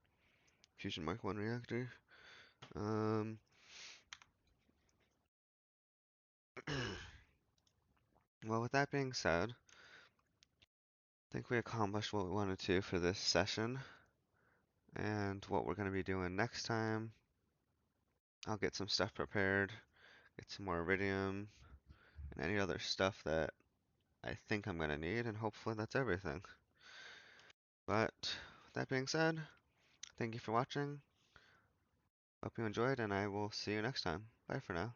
Fusion Mark 1 reactor. Um, well, with that being said, I think we accomplished what we wanted to for this session. And what we're going to be doing next time, I'll get some stuff prepared, get some more iridium, and any other stuff that I think I'm going to need, and hopefully that's everything. But with that being said, thank you for watching. Hope you enjoyed, and I will see you next time. Bye for now.